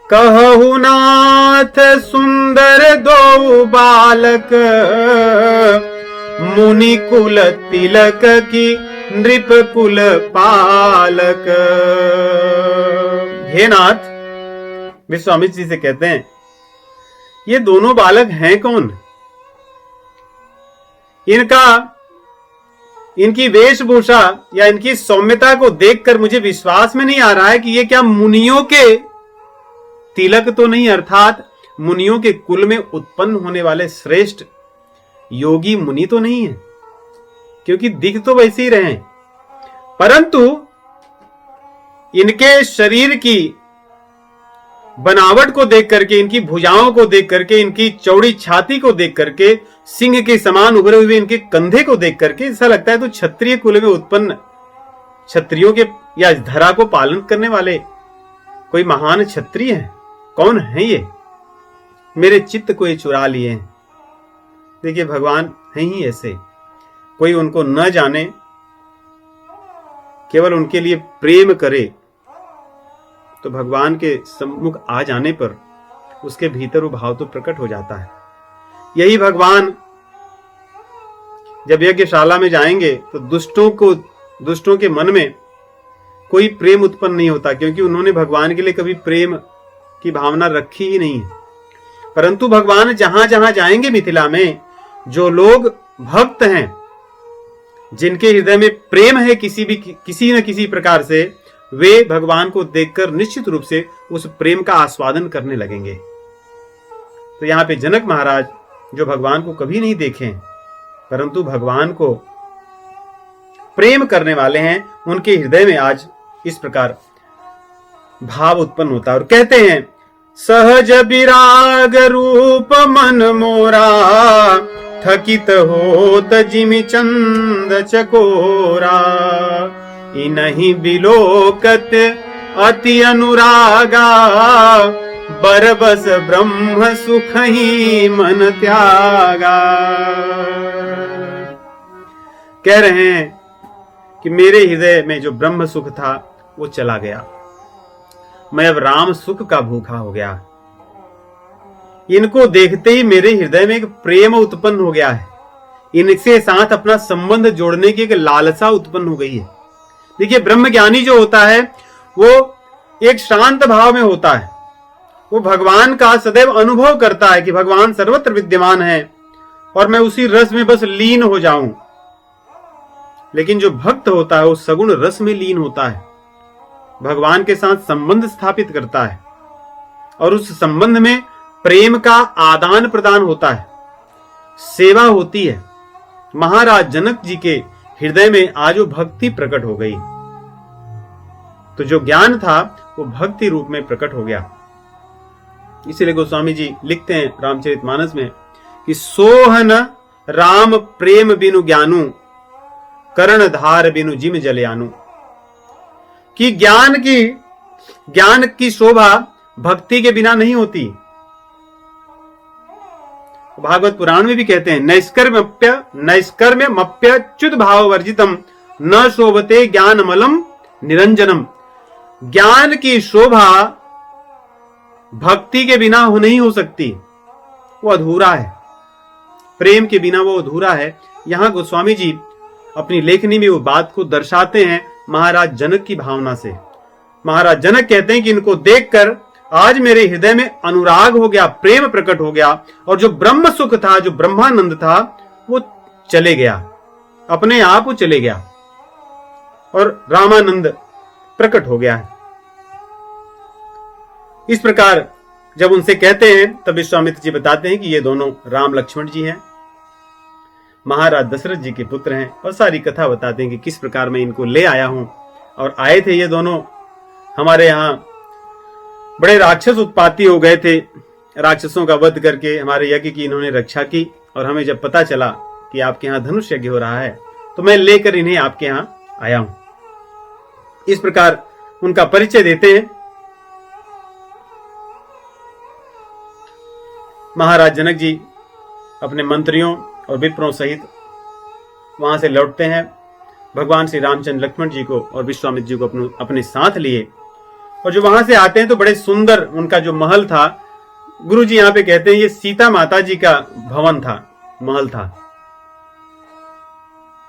कहु नाथ सुंदर दो बालक, मुनि कुल तिलक की नृप कुल पालक। हे नाथ, विश्वामित्र जी से कहते हैं, ये दोनों बालक हैं कौन? इनकी वेशभूषा या इनकी सौम्यता को देखकर मुझे विश्वास में नहीं आ रहा है कि ये क्या मुनियों के तिलक तो नहीं, अर्थात मुनियों के कुल में उत्पन्न होने वाले श्रेष्ठ योगी मुनि तो नहीं है, क्योंकि दिख तो वैसे ही रहे, परंतु इनके शरीर की बनावट को देख करके, इनकी भुजाओं को देख करके, इनकी चौड़ी छाती को देख करके, सिंह के समान उभरे हुए इनके कंधे को देख करके ऐसा लगता है तो क्षत्रिय कुल में उत्पन्न क्षत्रियों के या इस धरा को पालन करने वाले कोई महान क्षत्रिय है। कौन है ये? मेरे चित्त को ये चुरा लिए हैं। देखिए भगवान हैं ही ऐसे, कोई उनको न जाने, केवल उनके लिए प्रेम करे तो भगवान के सम्मुख आ जाने पर उसके भीतर वो भाव तो प्रकट हो जाता है। यही भगवान जब यज्ञशाला में जाएंगे तो दुष्टों के मन में कोई प्रेम उत्पन्न नहीं होता, क्योंकि उन्होंने भगवान के लिए कभी प्रेम की भावना रखी ही नहीं है। परंतु भगवान जहां जहां जाएंगे मिथिला में, जो लोग भक्त हैं, जिनके हृदय में प्रेम है किसी न किसी प्रकार से, वे भगवान को देखकर निश्चित रूप से उस प्रेम का आस्वादन करने लगेंगे। तो यहां पे जनक महाराज जो भगवान को कभी नहीं देखे परंतु भगवान को प्रेम करने वाले हैं, उनके हृदय में आज इस प्रकार भाव उत्पन्न होता है और कहते हैं, सहज विराग रूप मन मोरा, थकित होत जिमि चंद चकोरा, इनहि बिलोकत अति अनुरागा, बरबस ब्रह्म सुख ही मन त्यागा। कह रहे हैं कि मेरे हृदय में जो ब्रह्म सुख था वो चला गया, मैं अब राम सुख का भूखा हो गया। इनको देखते ही मेरे हृदय में एक प्रेम उत्पन्न हो गया है, इनके साथ अपना संबंध जोड़ने की एक लालसा उत्पन्न हो गई है। देखिए ब्रह्मज्ञानी जो होता है वो एक शांत भाव में होता है, वो भगवान का सदैव अनुभव करता है कि भगवान सर्वत्र विद्यमान है और मैं उसी रस में बस लीन हो जाऊं। लेकिन जो भक्त होता है वो सगुण रस में लीन होता है, भगवान के साथ संबंध स्थापित करता है और उस संबंध में प्रेम का आदान प्रदान होता है, सेवा होती है। महाराज जनक जी के हृदय में आज वो भक्ति प्रकट हो गई, तो जो ज्ञान था वो भक्ति रूप में प्रकट हो गया। इसलिए गोस्वामी जी लिखते हैं रामचरितमानस में कि सोहन राम प्रेम बिनु ज्ञानु, करण धार बिनु जिम जलयानु। कि ज्ञान की शोभा भक्ति के बिना नहीं होती। भागवत पुराण में भी कहते हैं, नैष्कर्म्यमप्य च्युत भाव वर्जितम न शोभते ज्ञानमलम निरंजनम। ज्ञान की शोभा भक्ति के बिना नहीं हो सकती, वो अधूरा है, प्रेम के बिना वो अधूरा है। यहां गोस्वामी जी अपनी लेखनी में वो बात को दर्शाते हैं महाराज जनक की भावना से। महाराज जनक कहते हैं कि इनको देखकर आज मेरे हृदय में अनुराग हो गया, प्रेम प्रकट हो गया, और जो ब्रह्म सुख था, जो ब्रह्मानंद था, वो चले गया, अपने आप वो चले गया और रामानंद प्रकट हो गया है। इस प्रकार जब उनसे कहते हैं तब विश्वामित्र जी बताते हैं कि ये दोनों राम लक्ष्मण जी हैं, महाराज दशरथ जी के पुत्र हैं, और सारी कथा बताते हैं कि किस प्रकार मैं इनको ले आया हूं। और आए थे ये दोनों, हमारे यहां बड़े राक्षस उत्पाती हो गए थे, राक्षसों का वध करके हमारे यज्ञ की इन्होंने रक्षा की, और हमें जब पता चला कि आपके यहां धनुष यज्ञ हो रहा है तो मैं लेकर इन्हें आपके यहां आया हूं। इस प्रकार उनका परिचय देते हैं। महाराज जनक जी अपने मंत्रियों और विप्रों सहित वहां से लौटते हैं, भगवान श्री रामचंद्र लक्ष्मण जी को और विश्वामित्र जी को अपने साथ लिए, और जो वहां से आते हैं तो बड़े सुंदर उनका जो महल था, गुरु जी यहां पे कहते हैं ये सीता माता जी का भवन था, महल था,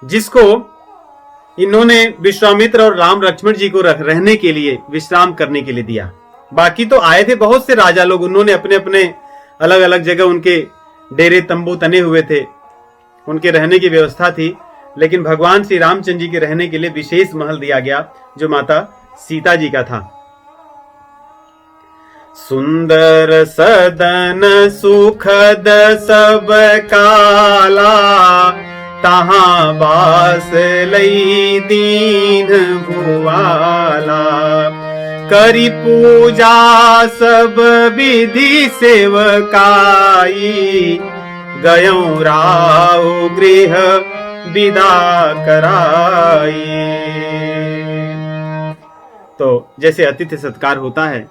जिसको इन्होंने विश्वामित्र और राम लक्ष्मण जी को रहने के लिए, विश्राम करने के लिए दिया। बाकी तो आए थे बहुत से राजा लोग, उन्होंने अपने अपने अलग अलग जगह उनके डेरे तंबू तने हुए थे, उनके रहने की व्यवस्था थी, लेकिन भगवान श्री रामचंद्र जी के रहने के लिए विशेष महल दिया गया जो माता सीता जी का था। सुंदर सदन सुखद सब काला, तहां बास लई दीन भुआला, करी पूजा सब विधि सेवकाई, गयों राव गृह विदा कराई। तो जैसे अतिथि सत्कार होता है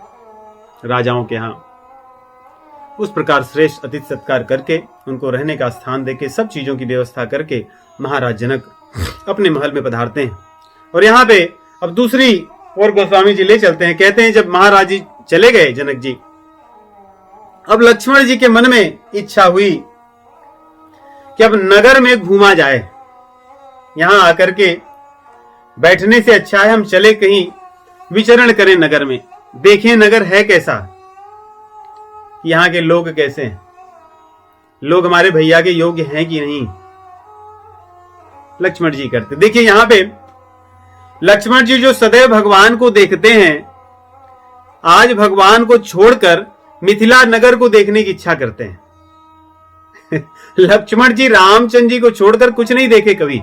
राजाओं के यहां, उस प्रकार श्रेष्ठ अतिथि सत्कार करके उनको रहने का स्थान देके सब चीजों की व्यवस्था करके महाराज जनक अपने महल में पधारते हैं। और यहाँ पे अब दूसरी और गोस्वामी जी ले चलते हैं। कहते हैं जब महाराज जी चले गए जनक जी, अब लक्ष्मण जी के मन में इच्छा हुई कि अब नगर में घूमा जाए, यहां आकर के बैठने से अच्छा है हम चले कहीं विचरण करें नगर में, देखें नगर है कैसा, यहां के लोग कैसे हैं, लोग हमारे भैया के योग्य हैं कि नहीं। लक्ष्मण जी करते, देखिए यहां पे लक्ष्मण जी जो सदैव भगवान को देखते हैं, आज भगवान को छोड़कर मिथिला नगर को देखने की इच्छा करते हैं। लक्ष्मण जी रामचंद्र जी को छोड़कर कुछ नहीं देखे कभी,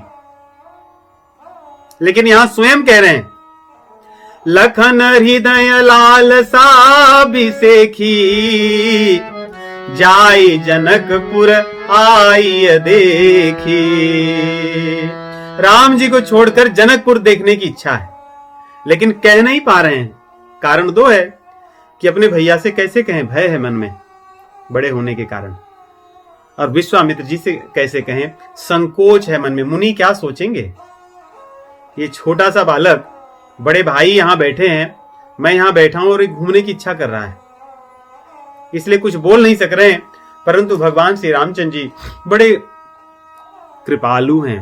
लेकिन यहां स्वयं कह रहे हैं, लखन हृदय लालसा बिसेखी, जाई जनकपुर आई देखी। राम जी को छोड़कर जनकपुर देखने की इच्छा है, लेकिन कह नहीं पा रहे हैं। कारण दो है कि अपने भैया से कैसे कहें, भय है मन में बड़े होने के कारण, और विश्वामित्र जी से कैसे कहें, संकोच है मन में, मुनि क्या सोचेंगे। ये छोटा सा बालक, बड़े भाई यहां बैठे हैं, मैं यहां बैठा हूं और एक घूमने की इच्छा कर रहा है, इसलिए कुछ बोल नहीं सक रहे हैं। परंतु भगवान श्री रामचंद्र जी बड़े कृपालु हैं,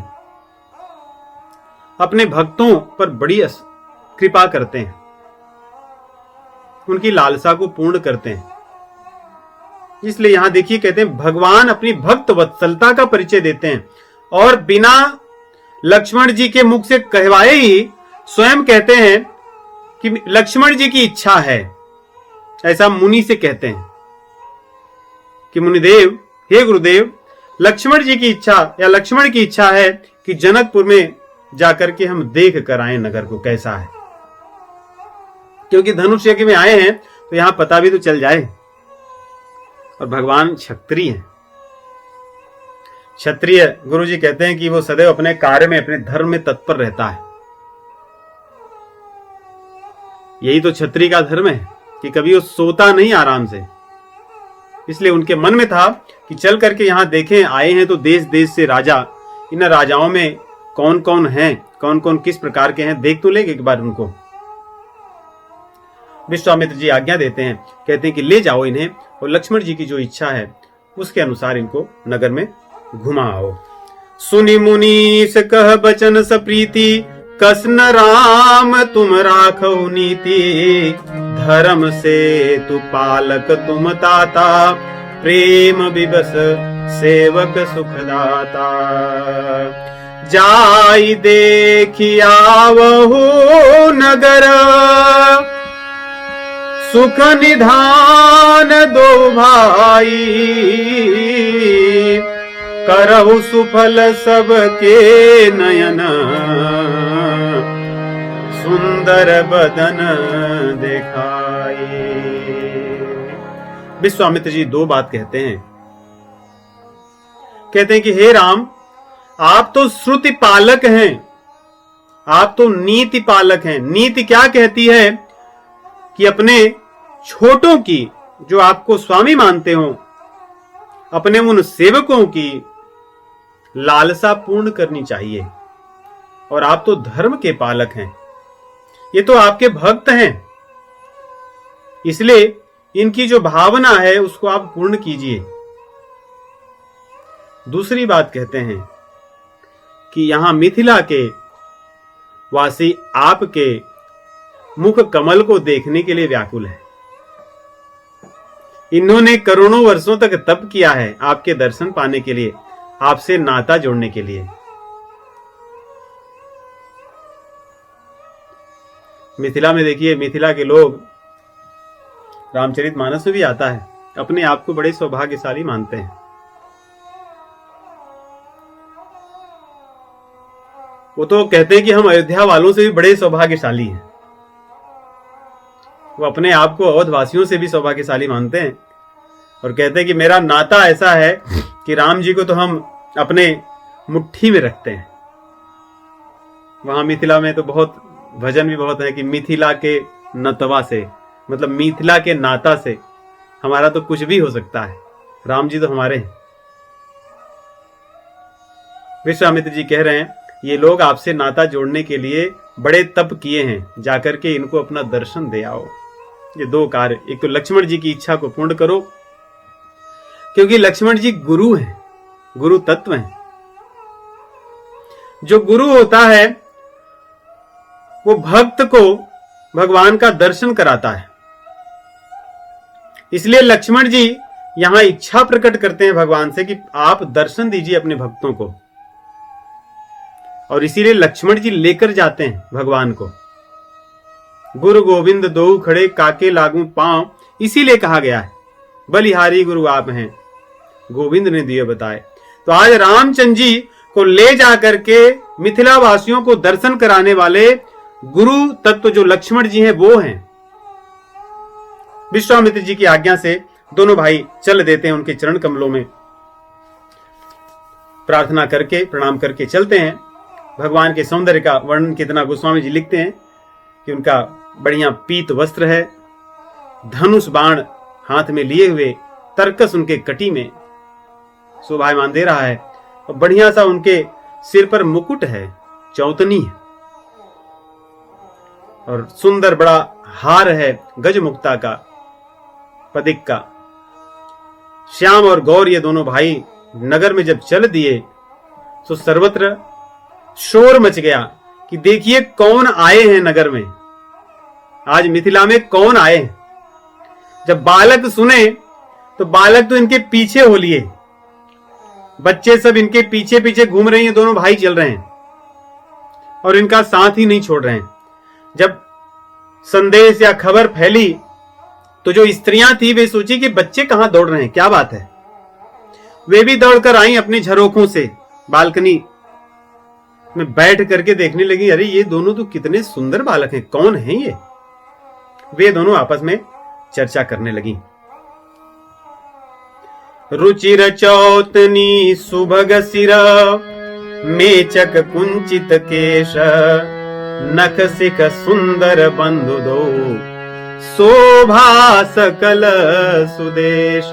अपने भक्तों पर बड़ी कृपा करते हैं, उनकी लालसा को पूर्ण करते हैं। इसलिए यहां देखिए कहते हैं भगवान अपनी भक्त वत्सलता का परिचय देते हैं, और बिना लक्ष्मण जी के मुख से कहवाए ही स्वयं कहते हैं कि लक्ष्मण जी की इच्छा है। ऐसा मुनि से कहते हैं कि मुनिदेव, हे गुरुदेव, लक्ष्मण जी की इच्छा या लक्ष्मण की इच्छा है कि जनकपुर में जाकर के हम देख कर आए नगर को कैसा है, क्योंकि धनुष यज्ञ में आए हैं तो यहां पता भी तो चल जाए। और भगवान क्षत्रिय हैं, क्षत्रिय गुरु जी कहते हैं कि वो सदैव अपने कार्य में, अपने धर्म में तत्पर रहता है। यही तो क्षत्रिय का धर्म है कि कभी वो सोता नहीं आराम से। इसलिए उनके मन में था कि चल करके यहाँ देखें, आए हैं तो देश देश से राजा, इन राजाओं में कौन कौन हैं, कौन कौन किस प्रकार के हैं, देख तो लेंगे एक बार उनको। विश्वामित्र जी आज्ञा देते हैं, कहते हैं कि ले जाओ इन्हें और लक्ष्मण जी की जो इच्छा है उसके अनुसार इनको नगर में घुमाओ। सुनि मुनीस कह बचन सप्रीति, कसन राम तुम राखो नीति, धर्म से तु पालक तुम ताता, प्रेम विवश सेवक सुखदाता। जाई देखिया वहु नगर, सुख निधान दो भाई, करहु सुफल सबके नयन, सुंदर बदन दिखाई। विश्वामित्र जी दो बात कहते हैं। कहते हैं कि हे राम, आप तो श्रुति पालक हैं, आप तो नीति पालक हैं। नीति क्या कहती है कि अपने छोटों की, जो आपको स्वामी मानते हो, अपने उन सेवकों की लालसा पूर्ण करनी चाहिए। और आप तो धर्म के पालक हैं, ये तो आपके भक्त हैं, इसलिए इनकी जो भावना है उसको आप पूर्ण कीजिए। दूसरी बात कहते हैं कि यहां मिथिला के वासी आपके मुख कमल को देखने के लिए व्याकुल है। इन्होंने करोड़ों वर्षों तक तप किया है आपके दर्शन पाने के लिए, आपसे नाता जोड़ने के लिए। मिथिला में देखिए, मिथिला के लोग, रामचरितमानस में भी आता है, अपने आप को बड़े सौभाग्यशाली मानते हैं। वो तो कहते हैं कि हम अयोध्या वालों से भी बड़े सौभाग्यशाली हैं। वो अपने आप को अवध वासियों से भी सौभाग्यशाली मानते हैं और कहते हैं कि मेरा नाता ऐसा है कि राम जी को तो हम अपने मुट्ठी में रखते हैं। वहां मिथिला में तो बहुत भजन भी बहुत है कि मिथिला के नतवा से, मतलब मिथिला के नाता से हमारा तो कुछ भी हो सकता है, राम जी तो हमारे हैं। विश्वामित्र जी कह रहे हैं ये लोग आपसे नाता जोड़ने के लिए बड़े तप किए हैं, जाकर के इनको अपना दर्शन दे आओ। ये दो कार्य, एक तो लक्ष्मण जी की इच्छा को पूर्ण करो, क्योंकि लक्ष्मण जी गुरु हैं, गुरु तत्व हैं। जो गुरु होता है वो भक्त को भगवान का दर्शन कराता है। इसलिए लक्ष्मण जी यहां इच्छा प्रकट करते हैं भगवान से कि आप दर्शन दीजिए अपने भक्तों को, और इसीलिए लक्ष्मण जी लेकर जाते हैं भगवान को। गुरु गोविंद दो खड़े काके लागू पांव, इसीलिए कहा गया है बलिहारी गुरु आप हैं, गोविंद ने दिए बताए। तो आज रामचंद्र जी को ले जाकर के मिथिला वासियों को दर्शन कराने वाले गुरु तत्व जो लक्ष्मण जी हैं वो हैं। विश्वामित्र जी की आज्ञा से दोनों भाई चल देते हैं, उनके चरण कमलों में प्रार्थना करके प्रणाम करके चलते हैं। भगवान के सौंदर्य का वर्णन कितना गोस्वामी जी लिखते हैं कि उनका बढ़िया पीत वस्त्र है, धनुष बाण हाथ में लिए हुए, तरकस उनके कटी में शोभायमान दे रहा है, और बढ़िया सा उनके सिर पर मुकुट है, चौतनी है, और सुंदर बड़ा हार है गजमुक्ता का, पदिक का। श्याम और गौर ये दोनों भाई नगर में जब चल दिए तो सर्वत्र शोर मच गया कि देखिए कौन आए हैं नगर में, आज मिथिला में कौन आए हैं। जब बालक सुने तो बालक तो इनके पीछे हो लिए, बच्चे सब इनके पीछे पीछे घूम रहे हैं, दोनों भाई चल रहे हैं और इनका साथ ही नहीं छोड़ रहे हैं। जब संदेश या खबर फैली तो जो स्त्रियां थी वे सोची कि बच्चे कहां दौड़ रहे हैं, क्या बात है। वे भी दौड़कर आई अपने झरोखों से, बालकनी में बैठ करके देखने लगी, अरे ये दोनों तो कितने सुंदर बालक हैं, कौन हैं ये। वे दोनों आपस में चर्चा करने लगी। रुचिर चौतनी सुभग सिर, मेचक कुंचित केश, नख सिख सुंदर बंधु दो, शोभा सकल सुदेश।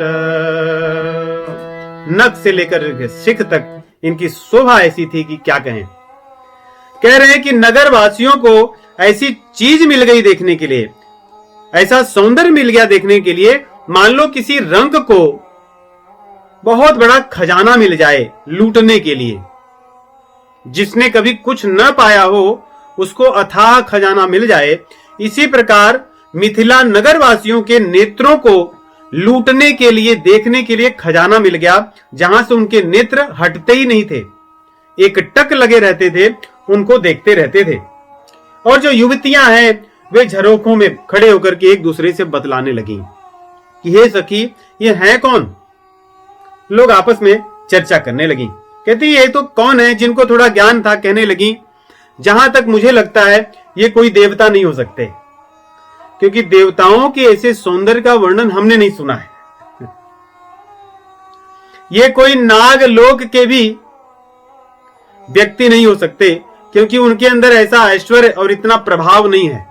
नख से लेकर सिख तक इनकी शोभा ऐसी थी कि क्या कहें। कह रहे हैं कि नगर वासियों को ऐसी चीज मिल गई देखने के लिए, ऐसा सौंदर्य मिल गया देखने के लिए, मान लो किसी रंग को बहुत बड़ा खजाना मिल जाए लूटने के लिए। जिसने कभी कुछ न पाया हो उसको अथाह खजाना मिल जाए, इसी प्रकार मिथिला नगर वासियों के नेत्रों को लूटने के लिए, देखने के लिए खजाना मिल गया, जहां से उनके नेत्र हटते ही नहीं थे, एक टक लगे रहते थे, उनको देखते रहते थे। और जो युवतियां हैं वे झरोखों में खड़े होकर के एक दूसरे से बतलाने लगी कि हे सखी, ये है कौन। लोग आपस में चर्चा करने लगी। कहती ये तो कौन है, जिनको थोड़ा ज्ञान था कहने लगी, जहां तक मुझे लगता है ये कोई देवता नहीं हो सकते, क्योंकि देवताओं के ऐसे सौंदर्य का वर्णन हमने नहीं सुना है। ये कोई नाग लोक के भी व्यक्ति नहीं हो सकते, क्योंकि उनके अंदर ऐसा ऐश्वर्य और इतना प्रभाव नहीं है।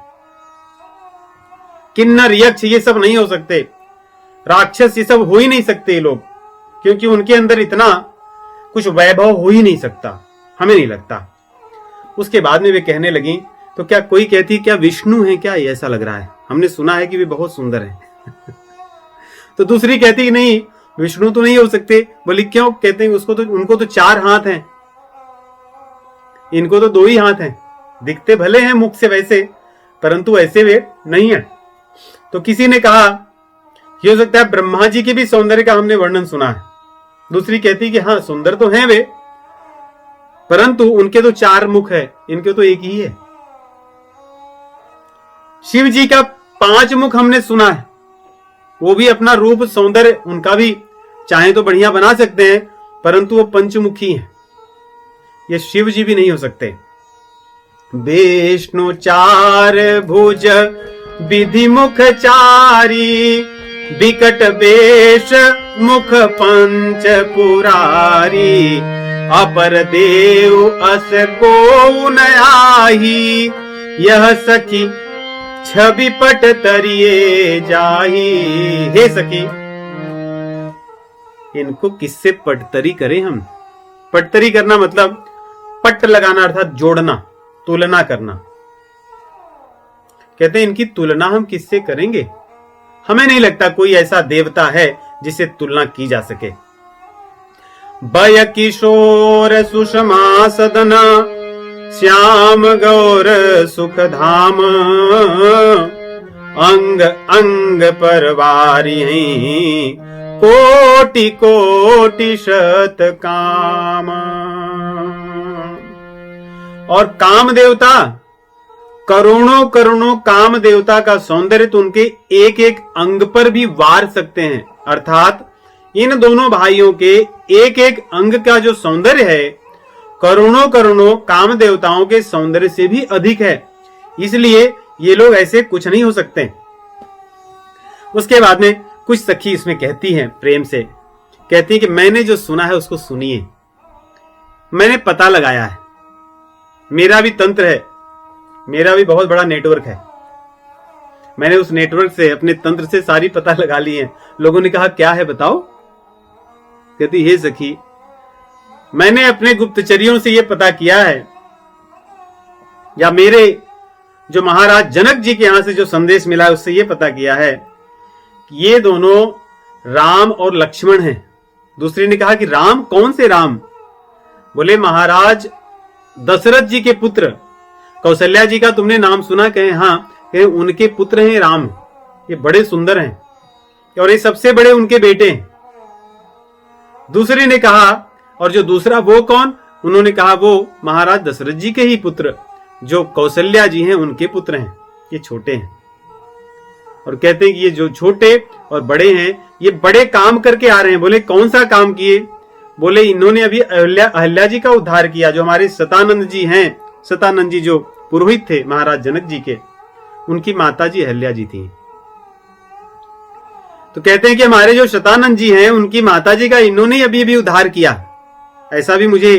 किन्नर यक्ष ये सब नहीं हो सकते, राक्षस ये सब हो ही नहीं सकते लोग, क्योंकि उनके अंदर इतना कुछ वैभव हो ही नहीं सकता, हमें नहीं लगता। उसके बाद में वे कहने लगी, तो क्या कोई कहती क्या विष्णु है क्या, ऐसा लग रहा है, हमने सुना है कि वे बहुत सुंदर हैं। तो दूसरी कहती नहीं, विष्णु तो नहीं हो सकते। बोली क्यों? कहते हैं उसको तो, उनको तो 4 हाथ हैं, इनको तो 2 ही हाथ हैं, दिखते भले हैं मुख से वैसे, परंतु ऐसे वे नहीं है। तो किसी ने कहा ये हो सकता है ब्रह्मा जी के भी सौंदर्य का हमने वर्णन सुना है। दूसरी कहती कि हाँ सुंदर तो हैं वे, परंतु उनके तो 4 मुख है, इनके तो एक ही है। शिव जी का 5 मुख हमने सुना है, वो भी अपना रूप सौंदर्य उनका भी चाहे तो बढ़िया बना सकते हैं, परंतु वो पंचमुखी हैं, ये शिव जी भी नहीं हो सकते। विष्णु 4 भुज विधि मुख 4, विकट वेश मुख पंच पुरारी, अपर देव अस को नयाही, यह सखी छवि पट तरिए जाही। हे सखी, इनको किससे पटतरी करें हम? पटतरी करना मतलब पट लगाना, अर्थात जोड़ना, तुलना करना। कहते हैं इनकी तुलना हम किससे करेंगे? हमें नहीं लगता कोई ऐसा देवता है जिसे तुलना की जा सके। बय किशोर सुषमा सदना, श्याम गौर सुख धाम, अंग अंग परवारी कोटि कोटि शत काम। और काम देवता, करोड़ों करोड़ों काम देवता का सौंदर्य तो उनके एक एक अंग पर भी वार सकते हैं, अर्थात इन दोनों भाइयों के एक एक अंग का जो सौंदर्य है करोड़ों करोड़ों काम देवताओं के सौंदर्य से भी अधिक है, इसलिए ये लोग ऐसे कुछ नहीं हो सकते। उसके बाद में कुछ सखी इसमें कहती हैं प्रेम से, कहती है कि मैंने जो सुना है उसको सुनिए, मैंने पता लगाया है, मेरा भी तंत्र है, मेरा भी बहुत बड़ा नेटवर्क है, मैंने उस नेटवर्क से, अपने तंत्र से सारी पता लगा ली है। लोगों ने कहा क्या है बताओ? कहती हे सखी, मैंने अपने गुप्तचरियों से यह पता किया है, या मेरे जो महाराज जनक जी के यहां से जो संदेश मिला है उससे यह पता किया है कि ये दोनों राम और लक्ष्मण हैं। दूसरे ने कहा कि राम? कौन से राम? बोले महाराज दशरथ जी के पुत्र। कौशल्या जी का तुमने नाम सुना? कहे हाँ। कहे उनके पुत्र हैं राम, ये बड़े सुंदर हैं और ये सबसे बड़े उनके बेटे हैं। दूसरे ने कहा और जो दूसरा वो कौन? उन्होंने कहा वो महाराज दशरथ जी के ही पुत्र, जो कौशल्या जी हैं उनके पुत्र हैं, ये छोटे हैं। और कहते हैं कि ये जो छोटे और बड़े हैं ये बड़े काम करके आ रहे हैं। बोले कौन सा काम किए? बोले इन्होंने अभी अहल्या जी का उद्धार किया, जो हमारे शतानंद जी हैं। शतानंद जी जो पुरोहित थे महाराज जनक जी के, उनकी माता जी अहल्या जी थी। तो कहते हैं कि हमारे जो शतानंद जी हैं उनकी माता जी का इन्होंने अभी अभी उद्धार किया, ऐसा भी मुझे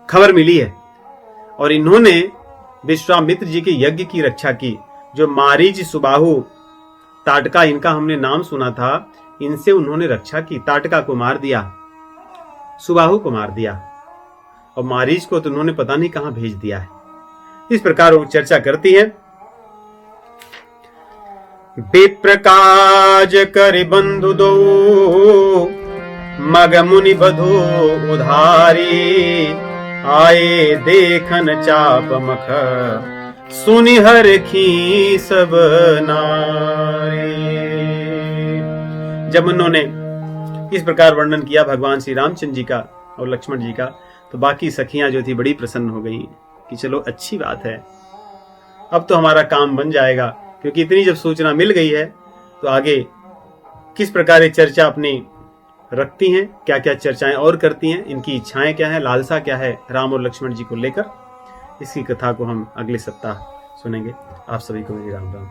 खबर मिली है। और इन्होंने विश्वामित्र जी के यज्ञ की रक्षा की। जो मारीच, सुबाहु, ताटका, इनका हमने नाम सुना था, इनसे उन्होंने रक्षा की। ताटका को मार दिया, सुबाहु को मार दिया, और मारीच को तो उन्होंने पता नहीं कहां भेज दिया है। इस प्रकार वो चर्चा करती है। विप्रकाज कर बंधु दो, मग मुनि बधो उधारी, आए देखन चाप मख, सुनि हर खी सब नारी। जब उन्होंने इस प्रकार वर्णन किया भगवान श्री रामचंद्र जी का और लक्ष्मण जी का, तो बाकी सखियां जो थी बड़ी प्रसन्न हो गई कि चलो अच्छी बात है, अब तो हमारा काम बन जाएगा। क्योंकि इतनी जब सूचना मिल गई है तो आगे किस प्रकार ये चर्चा अपनी रखती हैं, क्या क्या चर्चाएं और करती हैं, इनकी इच्छाएं क्या है, लालसा क्या है राम और लक्ष्मण जी को लेकर, इसकी कथा को हम अगले सप्ताह सुनेंगे। आप सभी को मेरी राम राम।